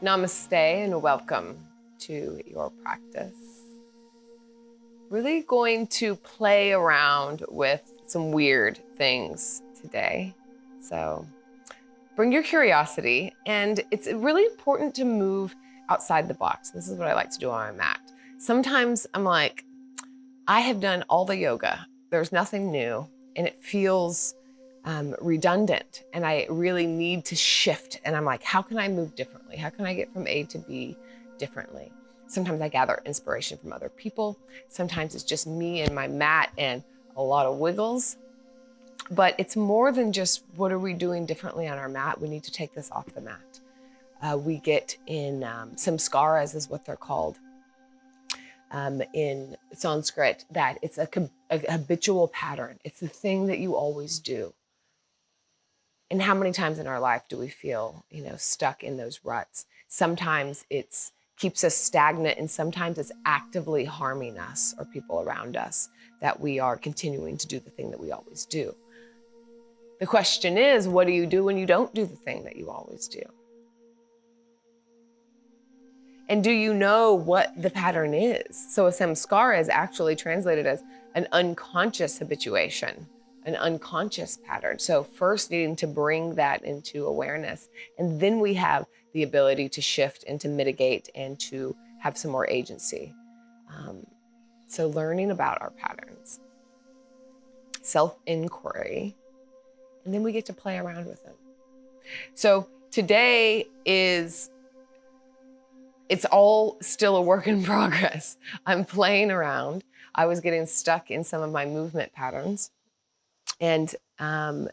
Namaste and welcome to your practice. Really going to play around with some weird things today. So bring your curiosity, and it's really important to move outside the box. This is what I like to do on my mat. Sometimes I'm like, I have done all the yoga. There's nothing new, and it feels redundant, and I really need to shift. And I'm like, how can I move differently? How can I get from A to B differently? Sometimes I gather inspiration from other people. Sometimes it's just me and my mat and a lot of wiggles. But it's more than just what are we doing differently on our mat. We need to take this off the mat. We get in samskaras is what they're called in Sanskrit, that it's a habitual pattern. It's the thing that you always do. And how many times in our life do we feel, stuck in those ruts? Sometimes it's keeps us stagnant, and sometimes it's actively harming us or people around us that we are continuing to do the thing that we always do. The question is, what do you do when you don't do the thing that you always do? And do you know what the pattern is? So a samskara is actually translated as an unconscious habituation, an unconscious pattern. So first needing to bring that into awareness, and then we have the ability to shift and to mitigate and to have some more agency. So learning about our patterns, self-inquiry, and then we get to play around with them. So today it's all still a work in progress. I'm playing around. I was getting stuck in some of my movement patterns. And I'm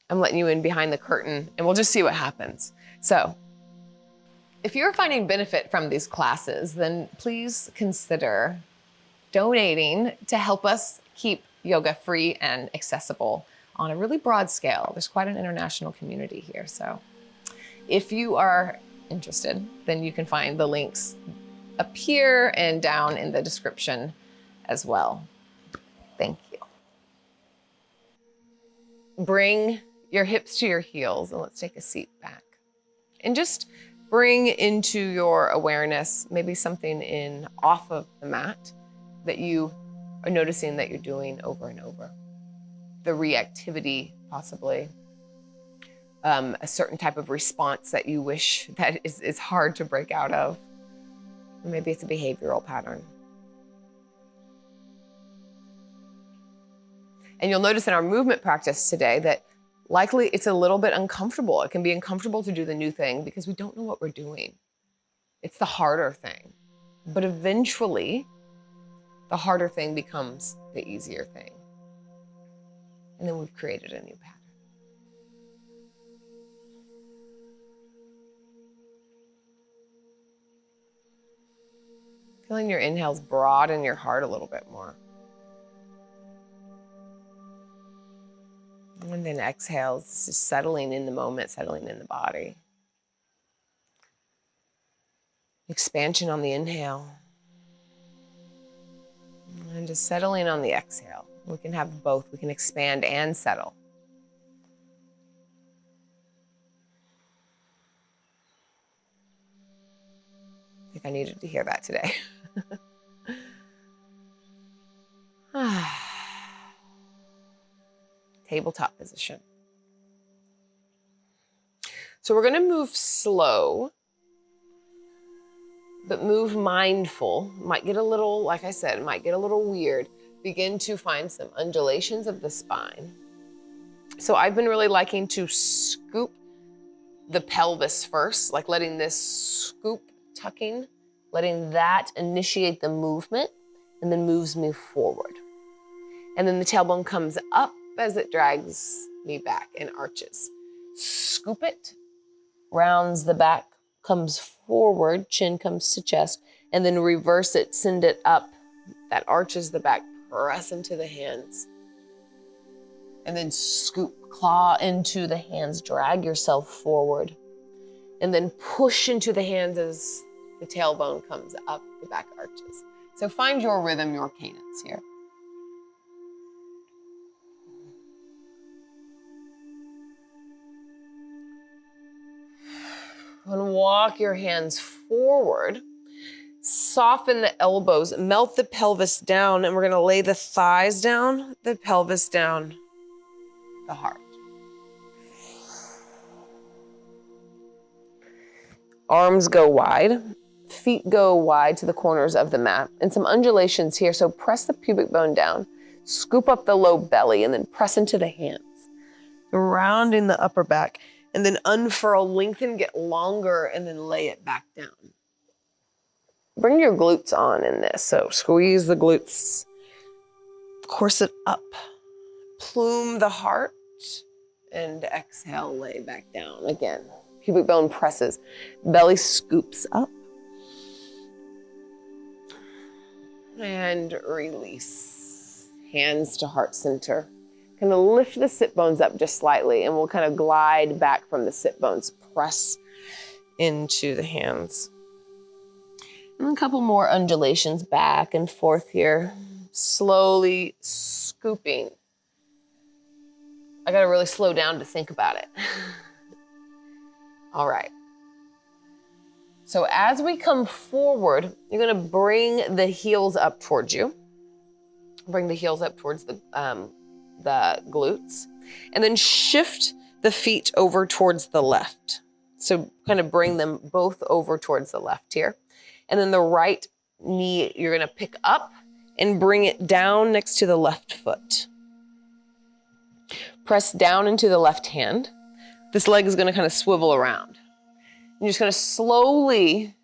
letting you in behind the curtain, and we'll just see what happens. So if you're finding benefit from these classes, then please consider donating to help us keep yoga free and accessible on a really broad scale. There's quite an international community here. So if you are interested, then you can find the links up here and down in the description as well. Thank you. Bring your hips to your heels, and let's take a seat back. And just bring into your awareness maybe something in off of the mat that you are noticing that you're doing over and over. The reactivity, possibly. A certain type of response that you wish that is hard to break out of. Or maybe it's a behavioral pattern. And you'll notice in our movement practice today that likely it's a little bit uncomfortable. It can be uncomfortable to do the new thing because we don't know what we're doing. It's the harder thing. But eventually, the harder thing becomes the easier thing. And then we've created a new pattern. Feeling your inhales broaden your heart a little bit more. And then exhales, just settling in the moment, settling in the body. Expansion on the inhale. And just settling on the exhale. We can have both. We can expand and settle. I think I needed to hear that today. Tabletop position. So we're going to move slow, but move mindful. Might get a little, like I said, might get a little weird. Begin to find some undulations of the spine. So I've been really liking to scoop the pelvis first, like letting this scoop tucking, letting that initiate the movement, and then moves me forward. And then the tailbone comes up as it drags me back and arches. Scoop it, rounds the back, comes forward, chin comes to chest, and then reverse it, send it up. That arches the back, press into the hands. And then scoop, claw into the hands, drag yourself forward. And then push into the hands as the tailbone comes up, the back arches. So find your rhythm, your cadence here. And walk your hands forward. Soften the elbows, melt the pelvis down, and we're gonna lay the thighs down, the pelvis down, the heart. Arms go wide, feet go wide to the corners of the mat, and some undulations here. So press the pubic bone down, scoop up the low belly, and then press into the hands. Rounding the upper back, and then unfurl, lengthen, get longer, and then lay it back down. Bring your glutes on in this. So squeeze the glutes, corset up, plume the heart, and exhale, lay back down again. Pubic bone presses, belly scoops up. And release. Hands to heart center. Kind of lift the sit bones up just slightly, and we'll kind of glide back from the sit bones. Press into the hands. And a couple more undulations back and forth here. Slowly scooping. I gotta really slow down to think about it. All right. So as we come forward, you're gonna bring the heels up towards you. Bring the heels up towards the glutes. And then shift the feet over towards the left. So kind of bring them both over towards the left here. And then the right knee, you're gonna pick up and bring it down next to the left foot. Press down into the left hand. This leg is gonna kind of swivel around. You're just gonna slowly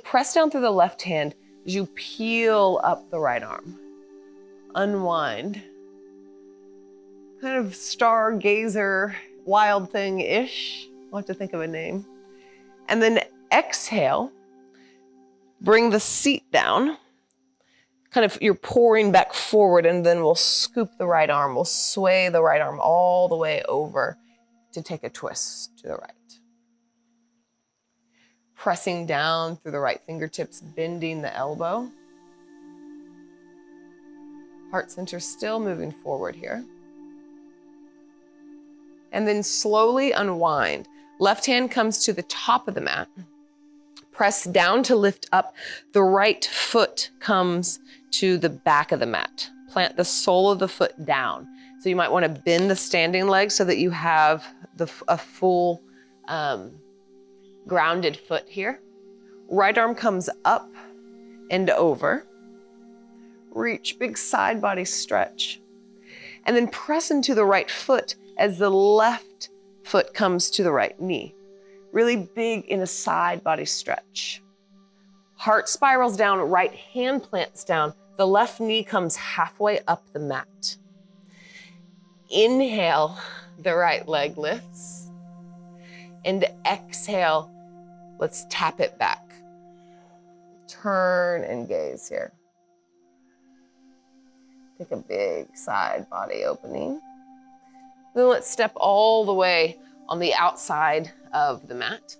press down through the left hand as you peel up the right arm. Unwind. Kind of stargazer, wild thing-ish. I'll have to think of a name. And then exhale. Bring the seat down. Kind of, you're pouring back forward, and then we'll scoop the right arm. We'll sway the right arm all the way over to take a twist to the right. Pressing down through the right fingertips, bending the elbow. Heart center still moving forward here. And then slowly unwind. Left hand comes to the top of the mat. Press down to lift up. The right foot comes to the back of the mat. Plant the sole of the foot down. So you might want to bend the standing leg so that you have a full grounded foot here. Right arm comes up and over. Reach, big side body stretch. And then press into the right foot as the left foot comes to the right knee. Really big in a side body stretch. Heart spirals down, right hand plants down. The left knee comes halfway up the mat. Inhale, the right leg lifts. And exhale, let's tap it back. Turn and gaze here. Take a big side body opening. Then let's step all the way on the outside of the mat,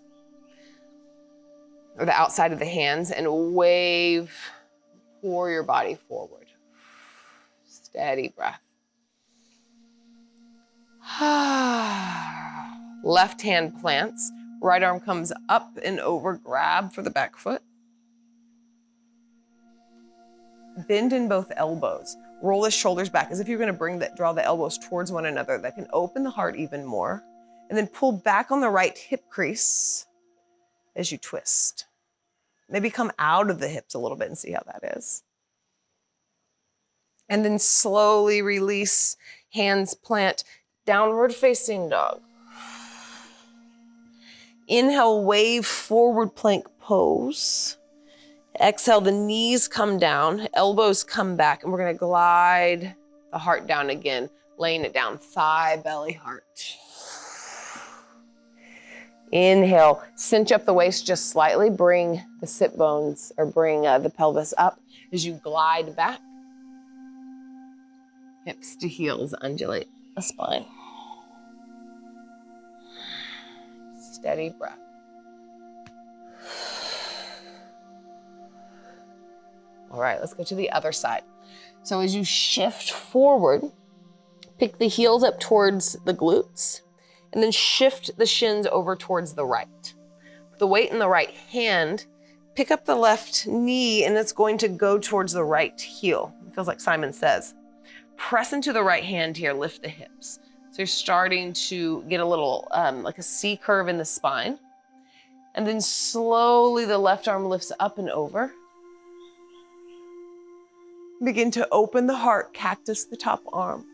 or the outside of the hands, and wave, pour your body forward. Steady breath. Left hand plants, right arm comes up and over, grab for the back foot. Bend in both elbows. Roll the shoulders back as if you're gonna draw the elbows towards one another. That can open the heart even more. And then pull back on the right hip crease as you twist. Maybe come out of the hips a little bit and see how that is. And then slowly release, hands plant, downward facing dog. Inhale, wave, forward plank pose. Exhale, the knees come down, elbows come back, and we're gonna glide the heart down again, laying it down, thigh, belly, heart. Inhale, cinch up the waist just slightly, bring the sit bones, or bring the pelvis up as you glide back. Hips to heels, undulate the spine. Steady breath. All right, let's go to the other side. So as you shift forward, pick the heels up towards the glutes, and then shift the shins over towards the right. the weight in the right hand, pick up the left knee, and it's going to go towards the right heel. It feels like Simon Says. Press into the right hand here, lift the hips. So you're starting to get a little like a C curve in the spine. And then slowly the left arm lifts up and over. Begin to open the heart, cactus the top arm.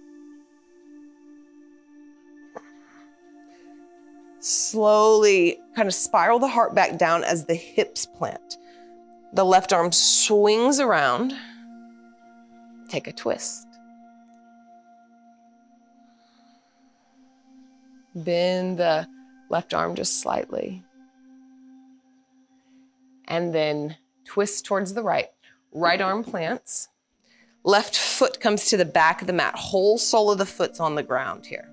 Slowly kind of spiral the heart back down as the hips plant. The left arm swings around. Take a twist. Bend the left arm just slightly. And then twist towards the right. Right arm plants. Left foot comes to the back of the mat. Whole sole of the foot's on the ground here.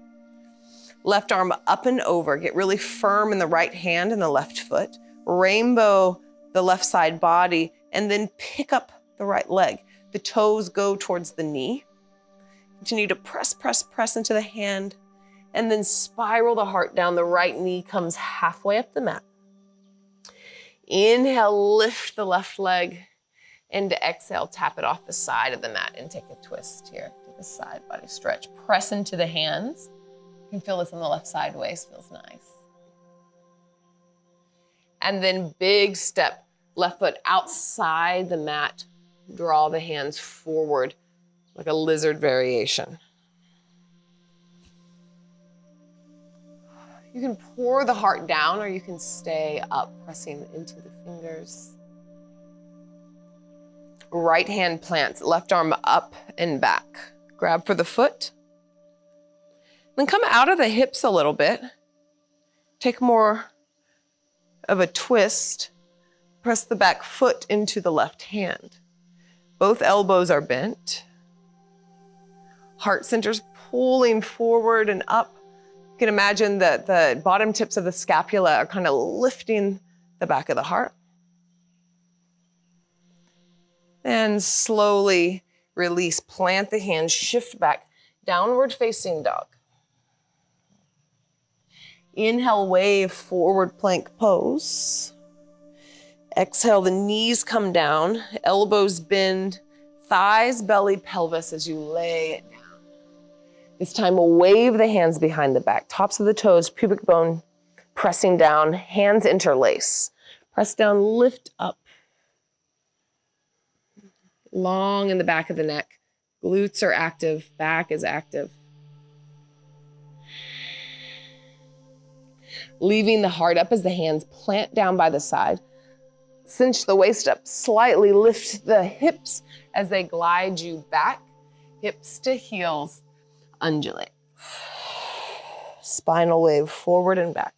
Left arm up and over. Get really firm in the right hand and the left foot. Rainbow the left side body, and then pick up the right leg. The toes go towards the knee. Continue to press, press, press into the hand, and then spiral the heart down. The right knee comes halfway up the mat. Inhale, lift the left leg, and exhale, tap it off the side of the mat and take a twist here. Take a side body stretch. Press into the hands. You can feel this on the left side waist, feels nice. And then big step, left foot outside the mat. Draw the hands forward like a lizard variation. You can pour the heart down or you can stay up, pressing into the fingers. Right hand plants, left arm up and back. Grab for the foot. Then come out of the hips a little bit. Take more of a twist. Press the back foot into the left hand. Both elbows are bent. Heart center's pulling forward and up. You can imagine that the bottom tips of the scapula are kind of lifting the back of the heart. And slowly release, plant the hands, shift back, downward facing dog. Inhale, wave, forward plank pose. Exhale, the knees come down, elbows bend, thighs, belly, pelvis as you lay it down. This time, wave the hands behind the back, tops of the toes, pubic bone pressing down, hands interlace. Press down, lift up. Long in the back of the neck. Glutes are active, back is active. Leaving the heart up as the hands plant down by the side. Cinch the waist up slightly, lift the hips as they glide you back. Hips to heels, undulate. Spinal wave forward and back.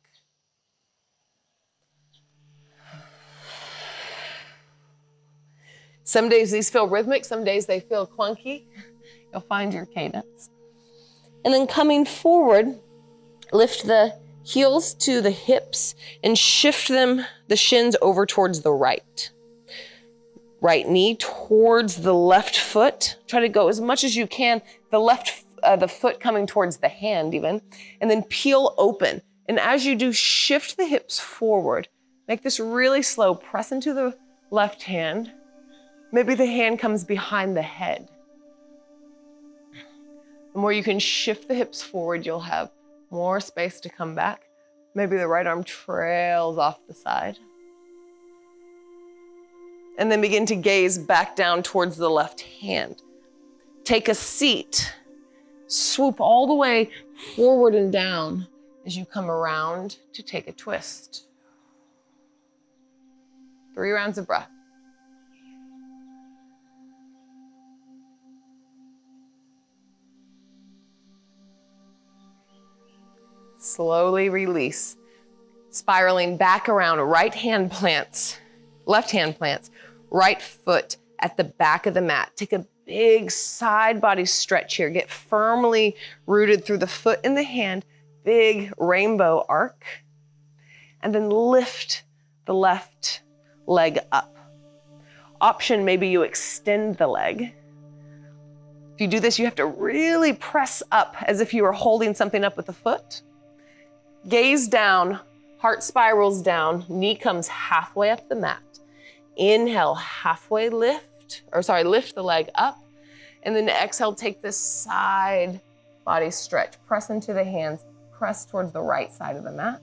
Some days these feel rhythmic, some days they feel clunky. You'll find your cadence. And then coming forward, lift the heels to the hips and shift them, the shins over towards the right. Right knee towards the left foot. Try to go as much as you can, the foot coming towards the hand even, and then peel open. And as you do, shift the hips forward. Make this really slow. Press into the left hand. Maybe the hand comes behind the head. The more you can shift the hips forward, you'll have more space to come back. Maybe the right arm trails off the side. And then begin to gaze back down towards the left hand. Take a seat. Swoop all the way forward and down as you come around to take a twist. 3 rounds of breath. Slowly release. Spiraling back around, right hand plants, left hand plants, right foot at the back of the mat. Take a big side body stretch here. Get firmly rooted through the foot and the hand. Big rainbow arc. And then lift the left leg up. Option, maybe you extend the leg. If you do this, you have to really press up as if you were holding something up with the foot. Gaze down, Heart spirals down, knee comes halfway up the mat. Inhale, halfway lift the leg up. And then exhale, take this side body stretch. Press into the hands, press towards the right side of the mat.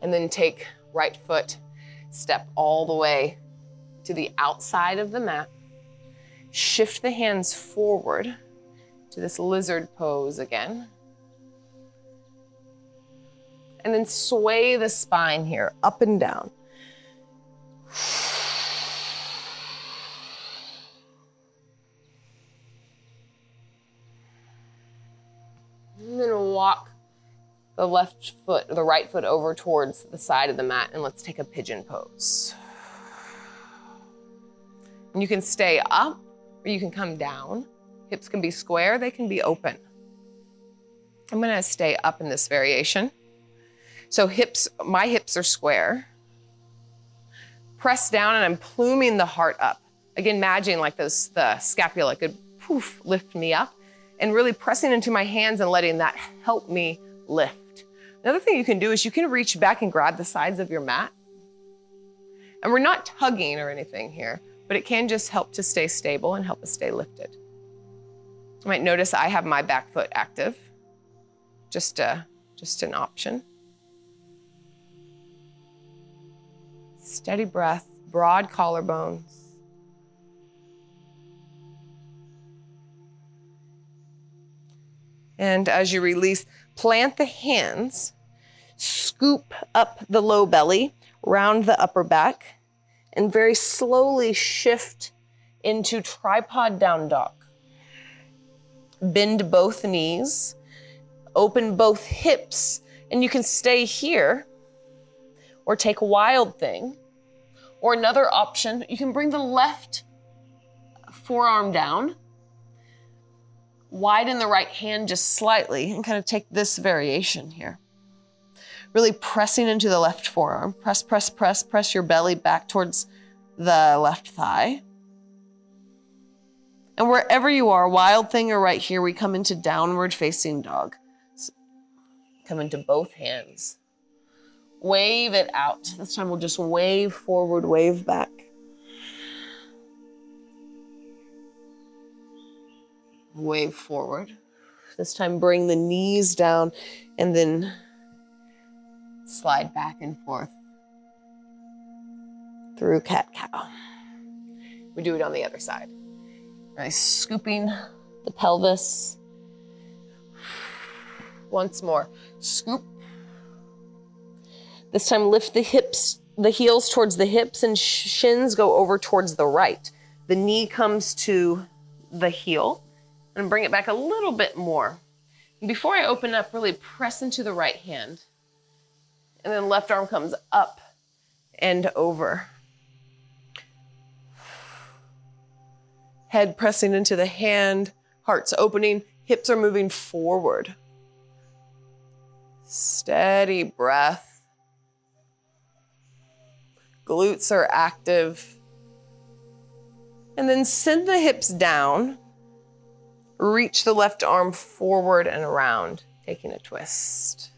And then take right foot, step all the way to the outside of the mat. Shift the hands forward to this lizard pose again. And then sway the spine here, up and down. And then walk the right foot over towards the side of the mat, and let's take a pigeon pose. And you can stay up or you can come down. Hips can be square, they can be open. I'm gonna stay up in this variation. So my hips are square. Press down and I'm pluming the heart up. Again, imagine like the scapula could poof, lift me up, and really pressing into my hands and letting that help me lift. Another thing you can do is you can reach back and grab the sides of your mat. And we're not tugging or anything here, but it can just help to stay stable and help us stay lifted. You might notice I have my back foot active, just an option. Steady breath, broad collarbones. And as you release, plant the hands, scoop up the low belly, round the upper back, and very slowly shift into tripod down dog. Bend both knees, open both hips, and you can stay here or take wild thing. Or another option, you can bring the left forearm down, widen the right hand just slightly, and kind of take this variation here. Really pressing into the left forearm. Press, press, press, press your belly back towards the left thigh. And wherever you are, wild thing or right here, we come into downward facing dog. So come into both hands. Wave it out. This time we'll just wave forward, wave back. Wave forward. This time bring the knees down and then slide back and forth through cat-cow. We do it on the other side. Nice, scooping the pelvis. Once more, scoop. This time lift the hips, the heels towards the hips, and shins go over towards the right. The knee comes to the heel, and bring it back a little bit more. And before I open up, really press into the right hand. And then left arm comes up and over. Head pressing into the hand, heart's opening, hips are moving forward. Steady breath. Glutes are active. And then send the hips down. Reach the left arm forward and around, taking a twist.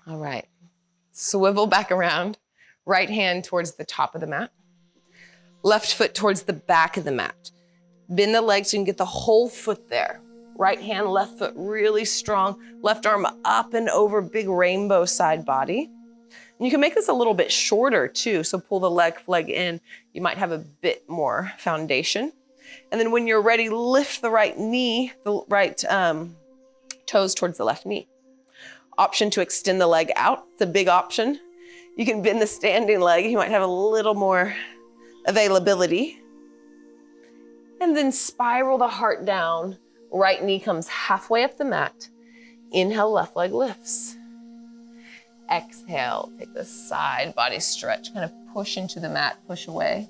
All right, swivel back around. Right hand towards the top of the mat. Left foot towards the back of the mat. Bend the legs so you can get the whole foot there. Right hand, left foot really strong. Left arm up and over, big rainbow side body. And you can make this a little bit shorter too, so pull the left leg in. You might have a bit more foundation. And then when you're ready, lift the right knee, the right toes towards the left knee. Option to extend the leg out, it's a big option. You can bend the standing leg, you might have a little more availability. And then spiral the heart down. Right knee comes halfway up the mat. Inhale, left leg lifts. Exhale, take the side body stretch, kind of push into the mat, push away.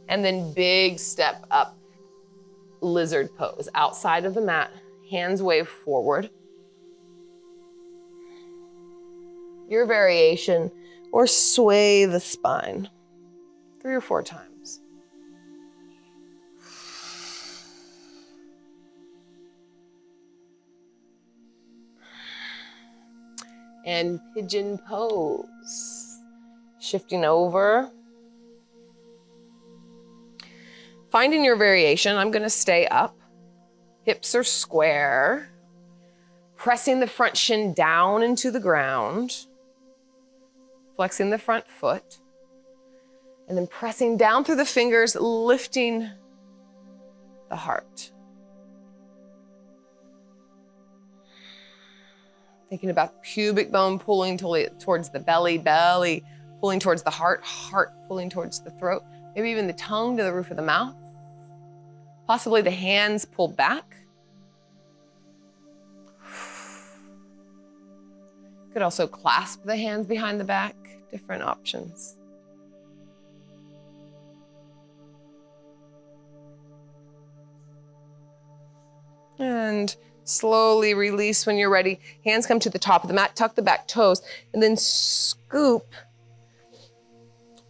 And then big step up, lizard pose. Outside of the mat, hands wave forward. your variation, or sway the spine 3 or 4 times. And pigeon pose. Shifting over. Finding your variation, I'm gonna stay up. Hips are square. Pressing the front shin down into the ground. Flexing the front foot. And then pressing down through the fingers, lifting the heart. Thinking about pubic bone pulling towards the belly, belly pulling towards the heart, heart pulling towards the throat, maybe even the tongue to the roof of the mouth. Possibly the hands pull back. Could also clasp the hands behind the back, different options. And slowly release when you're ready. Hands come to the top of the mat, tuck the back toes, and then scoop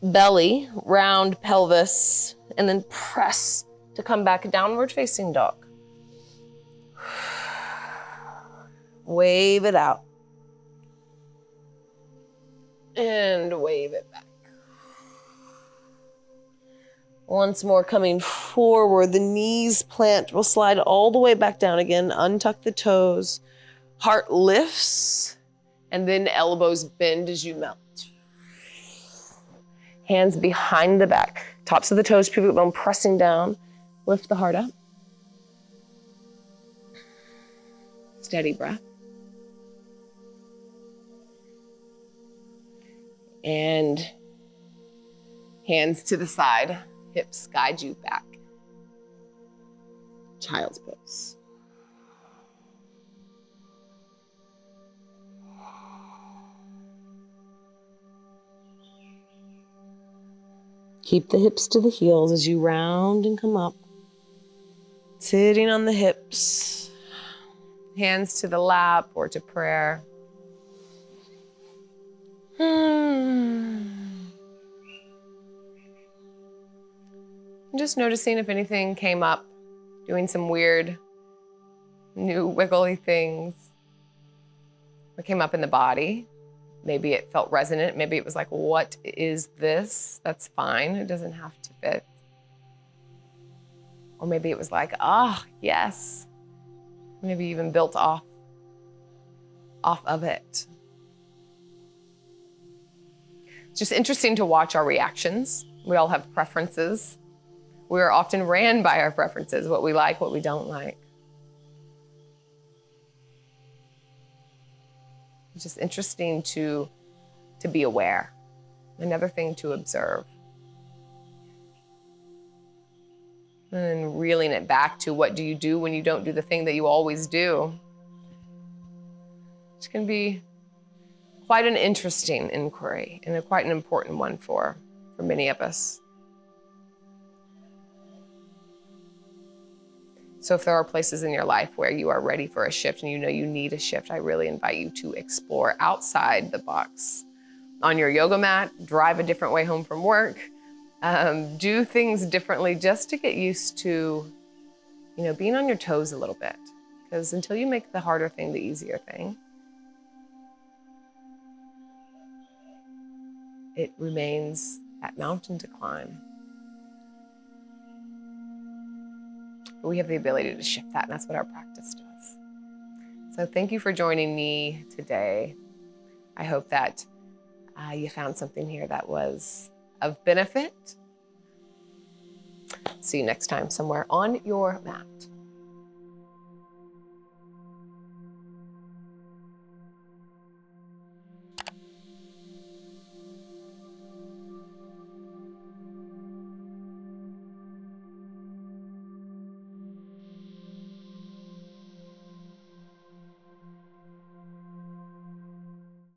belly, round pelvis, and then press to come back downward facing dog. Wave it out. And wave it back. Once more, coming forward, the knees plant. We'll slide all the way back down again. Untuck the toes. Heart lifts, and then elbows bend as you melt. Hands behind the back. Tops of the toes, pubic bone pressing down. Lift the heart up. Steady breath. And hands to the side. Hips guide you back. Child's pose. Keep the hips to the heels as you round and come up. Sitting on the hips. Hands to the lap or to prayer. Just noticing if anything came up, doing some weird, new wiggly things. What came up in the body. Maybe it felt resonant. Maybe it was like, what is this? That's fine. It doesn't have to fit. Or maybe it was like, yes. Maybe even built off of it. It's just interesting to watch our reactions. We all have preferences. We are often ran by our preferences, what we like, what we don't like. It's just interesting to be aware. Another thing to observe. And then reeling it back to what do you do when you don't do the thing that you always do. Which can be quite an interesting inquiry and quite an important one for many of us. So if there are places in your life where you are ready for a shift and you know you need a shift, I really invite you to explore outside the box. On your yoga mat, drive a different way home from work, do things differently just to get used to, being on your toes a little bit. Because until you make the harder thing the easier thing, it remains that mountain to climb. But we have the ability to shift that, and that's what our practice does. So thank you for joining me today. I hope that you found something here that was of benefit. See you next time somewhere on your mat.